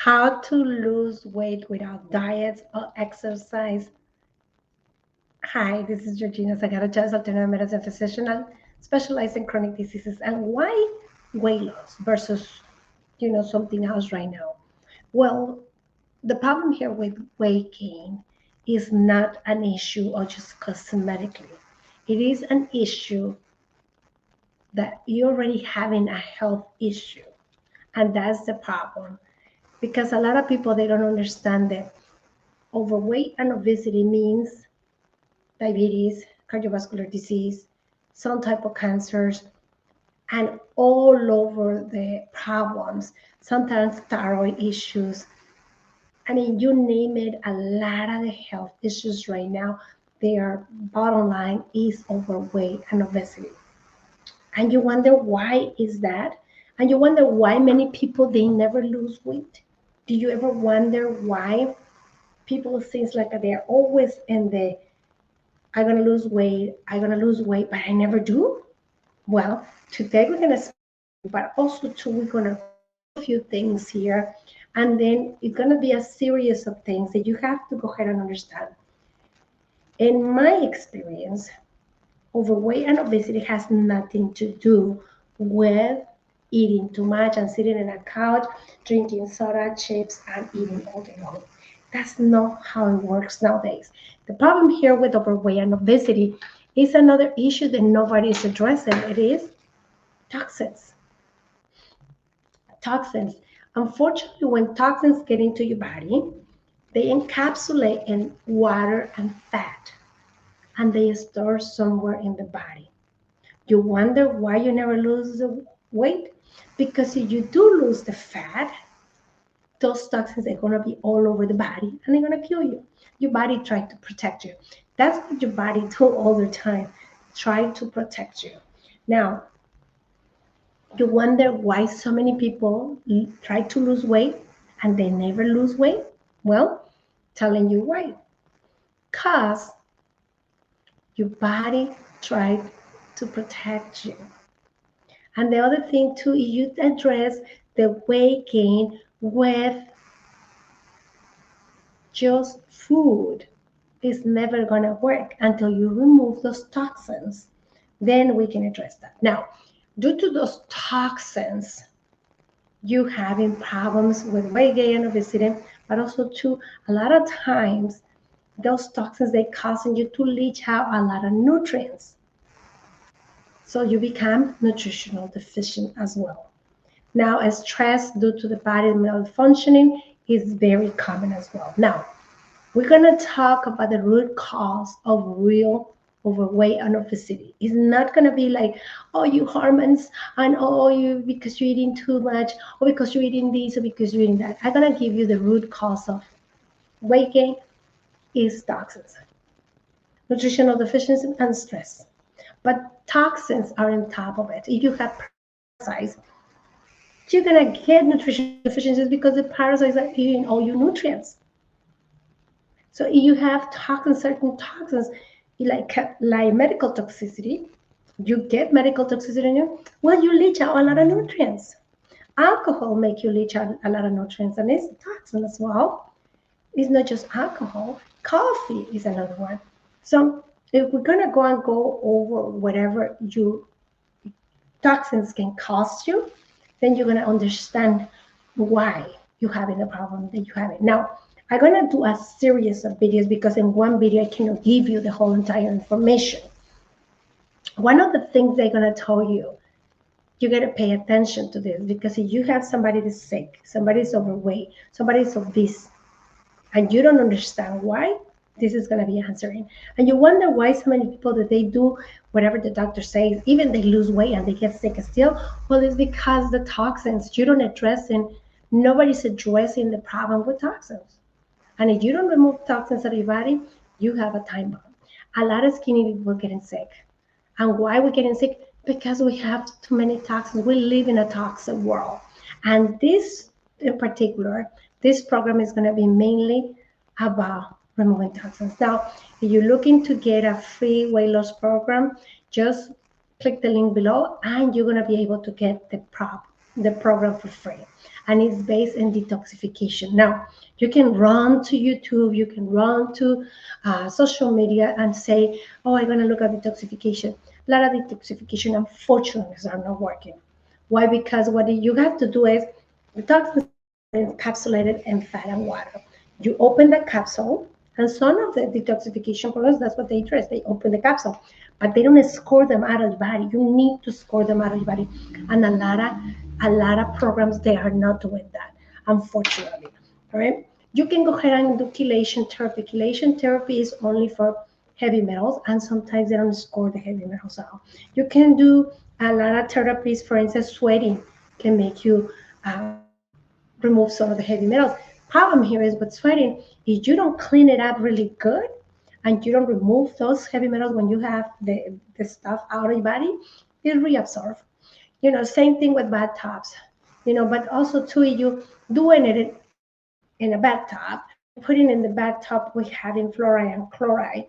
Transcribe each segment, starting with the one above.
How to lose weight without diets or exercise. Hi, this is Georgina Zagarachas, alternative medicine physician and specialized in chronic diseases. And why weight loss versus, something else right now? Well, the problem here with weight gain is not an issue or just cosmetically. It is an issue that you're already having a health issue. And that's the problem. Because a lot of people, they don't understand that overweight and obesity means diabetes, cardiovascular disease, some type of cancers, and all over the problems, sometimes thyroid issues. I mean, you name it, a lot of the health issues right now, their bottom line is overweight and obesity. And you wonder why is that? And you wonder why many people they never lose weight. Do you ever wonder why people seems like they're always in the I'm gonna lose weight, but I never do? Well, today we're gonna speak, but also too we're gonna a few things here, and then it's gonna be a series of things that you have to go ahead and understand. In my experience, overweight and obesity has nothing to do with eating too much and sitting in a couch, drinking soda, chips, and eating all day long. That's not how it works nowadays. The problem here with overweight and obesity is another issue that nobody is addressing. It is toxins. Toxins. Unfortunately, when toxins get into your body, they encapsulate in water and fat, and they store somewhere in the body. You wonder why you never lose the weight? Because if you do lose the fat, those toxins are going to be all over the body and they're going to kill you. Your body tries to protect you. That's what your body do all the time, try to protect you. Now, you wonder why so many people try to lose weight and they never lose weight? Well, telling you why. Because your body tried to protect you. And the other thing too, you address the weight gain with just food. It's never gonna work until you remove those toxins. Then we can address that. Now, due to those toxins, you having problems with weight gain and obesity, but also too, a lot of times those toxins they causing you to leach out a lot of nutrients. So you become nutritional deficient as well. Now, stress due to the body malfunctioning is very common as well. Now, we're going to talk about the root cause of real overweight and obesity. It's not going to be like, oh, you hormones, and oh, you because you're eating too much, or because you're eating this, or because you're eating that. I'm going to give you the root cause of weight gain is toxins, nutritional deficiency, and stress. But toxins are on top of it. If you have parasites, you're gonna get nutrition deficiencies because the parasites are eating all your nutrients. So if you have toxins, certain toxins, like medical toxicity, you get medical toxicity in you. Well, you leach out a lot of nutrients. Alcohol make you leach out a lot of nutrients, and it's a toxin as well. It's not just alcohol. Coffee is another one. So if we're gonna go over whatever you toxins can cost you, then you're going to understand why you're having the problem that you have it. Now, I'm going to do a series of videos because in one video I cannot give you the whole entire information. One of the things they're going to tell you, you got to pay attention to this because if you have somebody that's sick, somebody's overweight, somebody's obese, and you don't understand why, this is going to be answering. And you wonder why so many people that they do whatever the doctor says, even they lose weight and they get sick still. Well, it's because the toxins you don't address, and nobody's addressing the problem with toxins. And if you don't remove toxins out of your body, you have a time bomb. A lot of skinny people getting sick. And why we're getting sick? Because we have too many toxins. We live in a toxic world. And this in particular, this program is going to be mainly about removing toxins. Now, if you're looking to get a free weight loss program, just click the link below and you're going to be able to get the program for free. and it's based in detoxification. Now, you can run to YouTube, you can run to social media and say, oh, I'm going to look at detoxification. A lot of detoxification, unfortunately, are not working. Why? Because what you have to do is the toxins are encapsulated in fat and water. You open the capsule, and some of the detoxification products, that's what they address. They open the capsule, but they don't score them out of the body. You need to score them out of the body, and a lot of programs they are not doing that, unfortunately. All right. You can go ahead and do chelation therapy. Chelation therapy is only for heavy metals, and sometimes they don't score the heavy metals out. You can do a lot of therapies. For instance, sweating can make you remove some of the heavy metals. Problem here is with sweating, if you don't clean it up really good and you don't remove those heavy metals when you have the stuff out of your body, it reabsorbs. Same thing with bathtubs. But also too, you doing it in a bathtub, you put it in the bathtub with having fluoride and chloride,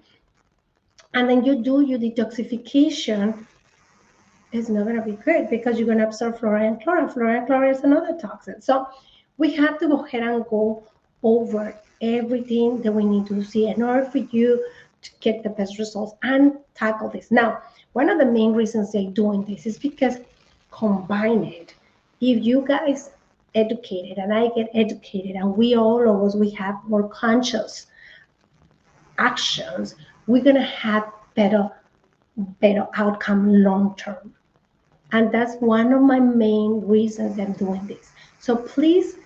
and then you do your detoxification, it's not going to be good because you're going to absorb fluoride and chloride. Fluoride and chloride is another toxin. So we have to go ahead and go over everything that we need to see in order for you to get the best results and tackle this. Now, one of the main reasons they're doing this is because combine it. If you guys educated and I get educated and we all of us, we have more conscious actions, we're going to have better outcome long term. And that's one of my main reasons I'm doing this. So please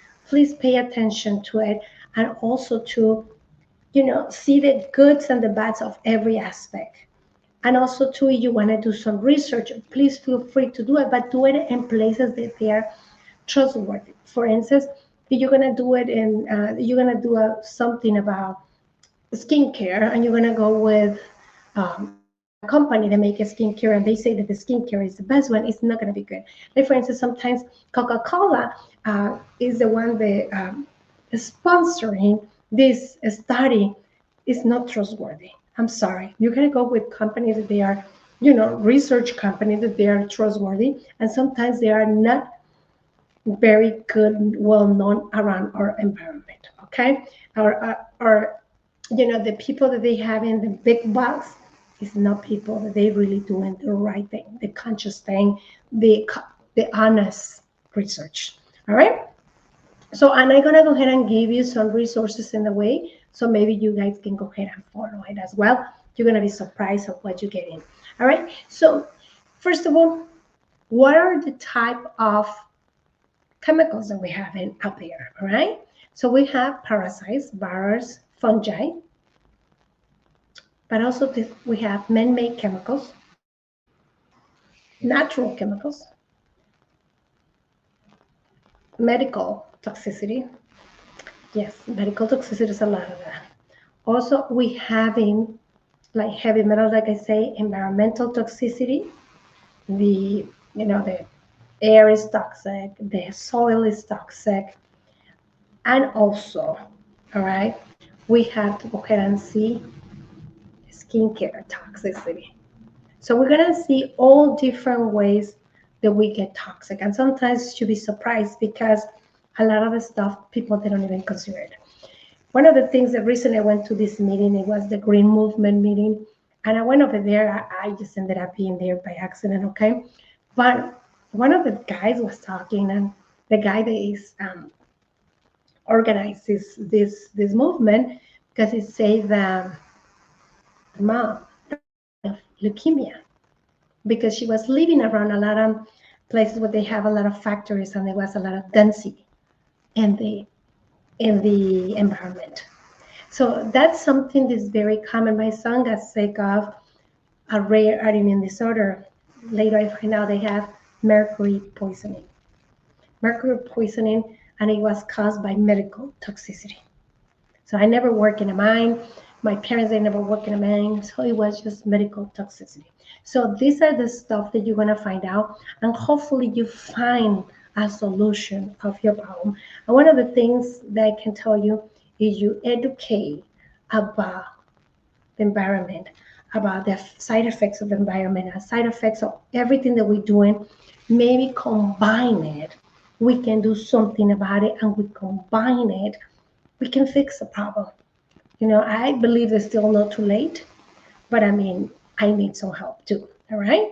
pay attention to it, and also to see the goods and the bads of every aspect. And also too, if you want to do some research, please feel free to do it, but do it in places that they are trustworthy. For instance, if you're gonna do it in you're gonna do something about skincare, and you're gonna go with a company that makes skincare, and they say that the skincare is the best one, it's not gonna be good. Like for instance, sometimes Coca-Cola is the one that is sponsoring this study. Is not trustworthy. I'm sorry. You're gonna go with companies that they are, research companies that they are trustworthy, and sometimes they are not very good, well known around our environment. Okay, or the people that they have in the big box is not people that they really doing the right thing, the conscious thing, the honest research. All right. So, and I'm gonna go ahead and give you some resources in the way, so maybe you guys can go ahead and follow it as well. You're gonna be surprised of what you get in. All right. So, first of all, what are the type of chemicals that we have out there? All right. So we have parasites, viruses, fungi, but also we have man-made chemicals, natural chemicals, medical toxicity. Yes, medical toxicity is a lot of that. Also, we having like heavy metals, like I say, environmental toxicity. The air is toxic, the soil is toxic, and also, all right, we have to go ahead and see skincare toxicity. So we're gonna see all different ways that we get toxic, and sometimes you'll be surprised because a lot of the stuff people they don't even consider it. One of the things that recently I went to this meeting, it was the Green Movement meeting, and I went over there. I just ended up being there by accident, okay? But one of the guys was talking, and the guy that is organizes this movement, because he said that the mom of leukemia, because she was living around a lot of places where they have a lot of factories and there was a lot of density in the environment. So that's something that's very common. My son got sick of a rare autoimmune disorder. Later I find out they have mercury poisoning. Mercury poisoning, and it was caused by medical toxicity. So I never worked in a mine. My parents, they never worked in a mine. So it was just medical toxicity. So these are the stuff that you're going to find out. And hopefully you find a solution of your problem. And one of the things that I can tell you is you educate about the environment, about the side effects of the environment, and side effects of everything that we're doing. Maybe combine it we can do something about it and we combine it, we can fix the problem. I believe it's still not too late, but I mean, I need some help too. All right.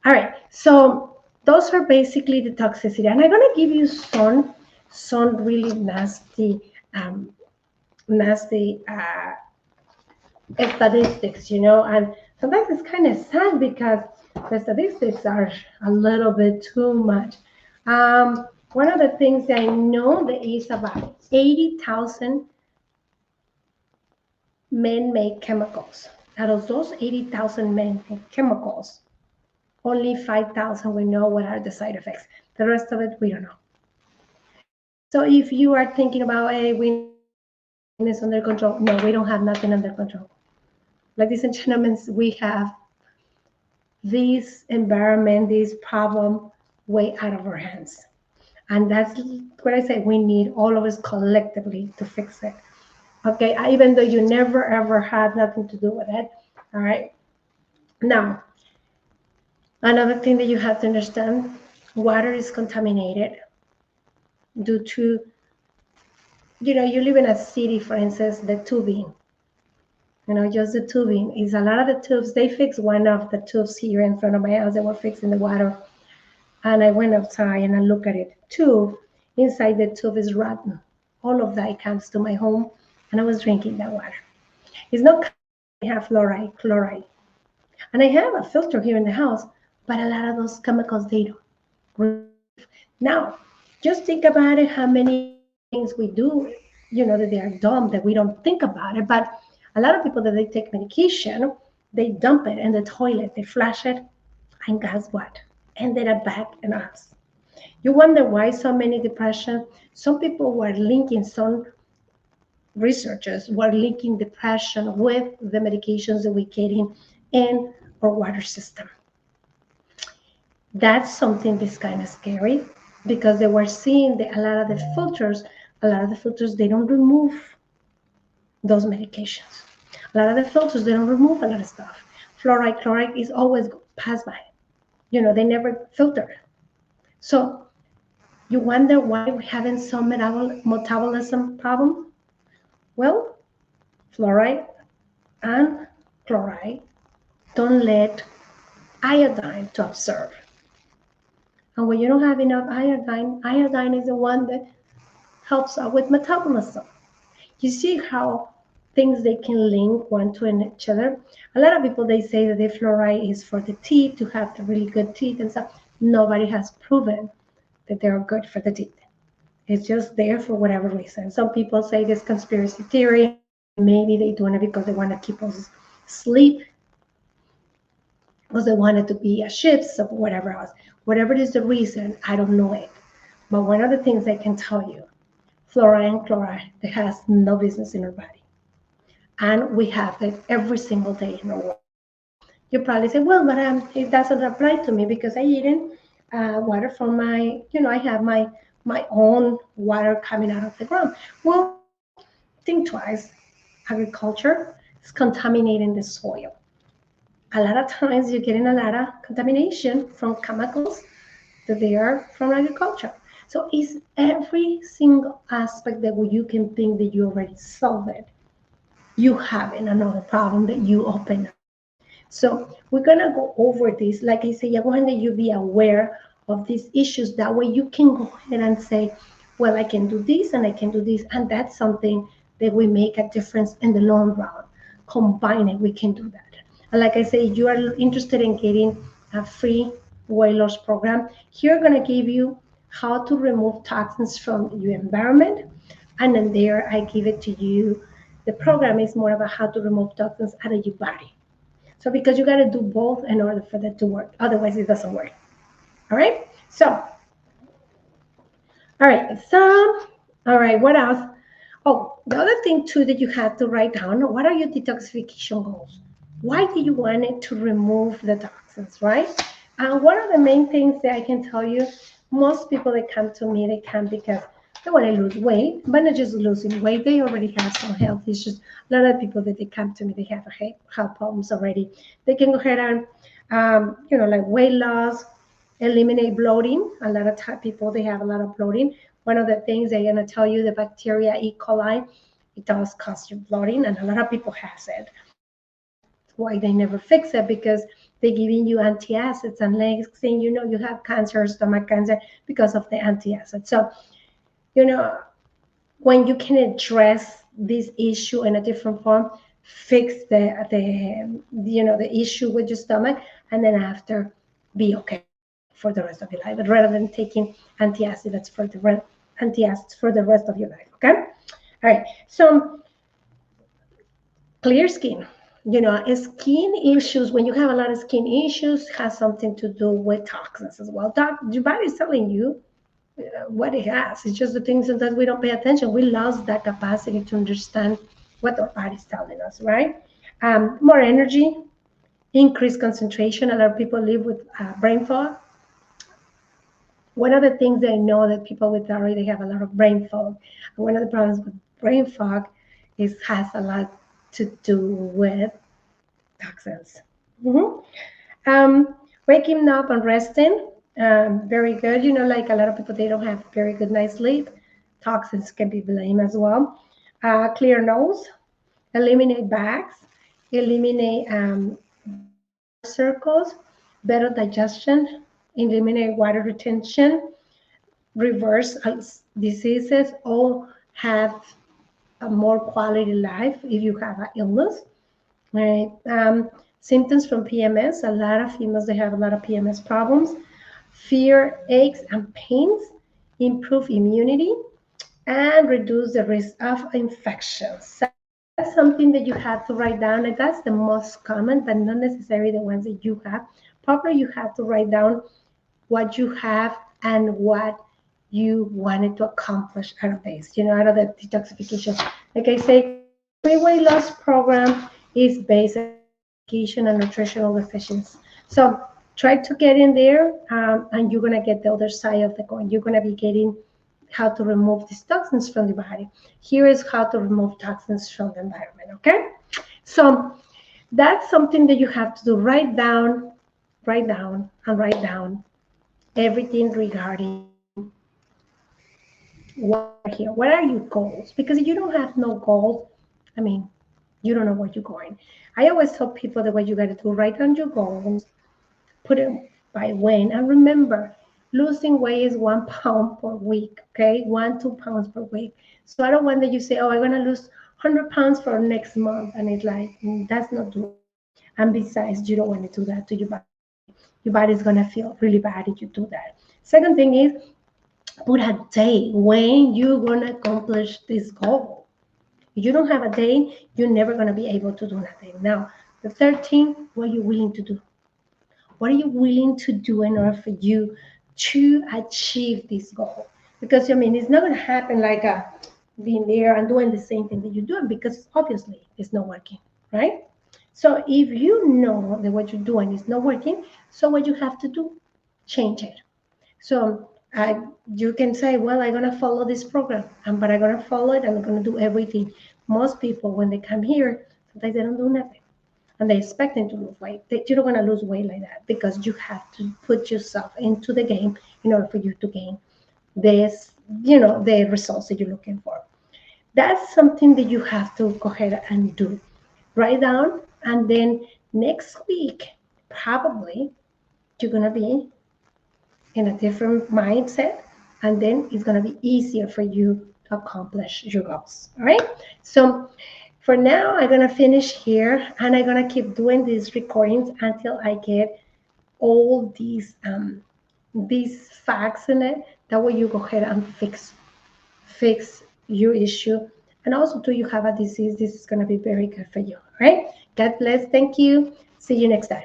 All right. So those are basically the toxicity. And I'm going to give you some really um, nasty statistics, and sometimes it's kind of sad because the statistics are a little bit too much. One of the things that I know that is about 80,000 man-made chemicals. Out of those 80,000 man-made chemicals, only 5,000 we know what are the side effects. The rest of it, we don't know. So if you are thinking about, hey, we is under control, no, we don't have nothing under control. Ladies and gentlemen, we have this environment, this problem way out of our hands. And that's what I say, we need all of us collectively to fix it. Okay, even though you never ever had nothing to do with it. All right. Now, another thing that you have to understand, water is contaminated due to, you live in a city, for instance, the tubing. Just the tubing is a lot of the tubes. They fixed one of the tubes here in front of my house. They were fixing the water. And I went outside and I looked at it. Tube, inside the tube is rotten. All of that comes to my home, and I was drinking that water. It's not I have fluoride, chloride. And I have a filter here in the house, but a lot of those chemicals, they don't remove. Now, just think about it, how many things we do, that they are dumb, that we don't think about it. But a lot of people that they take medication, they dump it in the toilet, they flush it, and guess what? Ended up back in us. You wonder why so many depression? Some people were linking, some researchers were linking depression with the medications that we're getting in our water system. That's something that's kind of scary because they were seeing that a lot of the filters, they don't remove those medications. A lot of the filters, they don't remove a lot of stuff. Fluoride, chloride is always passed by. They never filter. So you wonder why we're having some metabolism problem? Well, fluoride and chloride don't let iodine to absorb. And when you don't have enough iodine is the one that helps out with metabolism. You see how things they can link one to each other. A lot of people, they say that the fluoride is for the teeth, to have the really good teeth and stuff. Nobody has proven that they're good for the teeth. It's just there for whatever reason. Some people say this conspiracy theory. Maybe they're doing it because they want to keep us asleep, because they want it to be a ships or whatever else. Whatever is the reason, I don't know it. But one of the things I can tell you, fluoride and chloride, it has no business in our body. And we have it every single day in our world. You probably say, well, but it doesn't apply to me because I eat water from my, I have my own water coming out of the ground. Well, think twice. Agriculture is contaminating the soil. A lot of times you're getting a lot of contamination from chemicals that they are from agriculture. So it's every single aspect that you can think that you already solved it. You have another problem that you open up. So we're gonna go over this. Like I say, I want that you be aware of these issues. That way you can go ahead and say, well, I can do this and I can do this. And that's something that will make a difference in the long run. Combine it, we can do that. And like I say, you are interested in getting a free weight loss program. Here I'm gonna give you how to remove toxins from your environment. And then there I give it to you. The program is more about how to remove toxins out of your body. So because you got to do both in order for that to work. Otherwise, it doesn't work. All right. So, all right. What else? Oh, the other thing too that you have to write down, what are your detoxification goals? Why do you want it to remove the toxins, right? And one of the main things that I can tell you, most people that come to me, they come because they want to lose weight, but not just losing weight. They already have some health issues. A lot of people that they come to me, they have health problems already. They can go ahead and, like weight loss, eliminate bloating. A lot of people, they have a lot of bloating. One of the things they're going to tell you, the bacteria E. coli, it does cause you bloating, and a lot of people has it. Why they never fix it, because they're giving you antacids, and next thing you know, you have cancer, stomach cancer, because of the antacids. So, when you can address this issue in a different form, fix the issue with your stomach, and then after, be okay for the rest of your life, rather than taking antacids for the rest of your life. Okay. All right. So clear skin. Skin issues, when you have a lot of skin issues, has something to do with toxins as well. Your body's telling you what it has. It's just the things that we don't pay attention. We lost that capacity to understand what our body's telling us, right? More energy, increased concentration. A lot of people live with brain fog. One of the things I know that people with thyroid, they have a lot of brain fog. And one of the problems with brain fog has a lot to do with toxins. Waking up and resting, very good. Like a lot of people, they don't have very good night's sleep. Toxins can be blamed as well. Clear nose, eliminate bags, eliminate circles, better digestion, eliminate water retention, reverse diseases, all have a more quality life if you have an illness, right? Symptoms from PMS, a lot of females, they have a lot of PMS problems. Fear, aches, and pains, improve immunity, and reduce the risk of infections. So that's something that you have to write down, and that's the most common, but not necessarily the ones that you have. Probably you have to write down what you have and what you wanted to accomplish out of this, out of the detoxification. Like I say, every weight loss program is based on detoxification and nutritional deficiency. So try to get in there, and you're going to get the other side of the coin. You're going to be getting how to remove these toxins from the body. Here is how to remove toxins from the environment, okay? So that's something that you have to do. Write down, and write down everything regarding what are your goals? Because if you don't have no goals, you don't know where you're going. I always tell people that what you got to do, write down your goals, put it by when, and remember, losing weight is 1 pound per week, okay? 2 pounds per week. So I don't want that you say, oh, I'm going to lose 100 pounds for next month. And it's like, that's not doable. And besides, you don't want to do that to your body. Your body's going to feel really bad if you do that. Second thing is, put a day when you're going to accomplish this goal. If you don't have a day, you're never going to be able to do nothing. Now, the third thing, what are you willing to do? What are you willing to do in order for you to achieve this goal? Because, it's not going to happen like being there and doing the same thing that you're doing, because obviously it's not working, right? So if you know that what you're doing is not working, so what you have to do, change it. So you can say, well, I'm going to follow this program, but I'm going to follow it, and I'm going to do everything. Most people, when they come here, sometimes they don't do nothing. And they're expecting to lose weight. You're not going to lose weight like that, because you have to put yourself into the game in order for you to gain this, the results that you're looking for. That's something that you have to go ahead and do. Write down, and then next week, probably you're going to be in a different mindset, and then it's going to be easier for you to accomplish your goals. All right. So for now, I'm going to finish here, and I'm going to keep doing these recordings until I get all these facts in it. That way you go ahead and fix your issue. And also, do you have a disease? This is going to be very good for you. All right. God bless. Thank you. See you next time.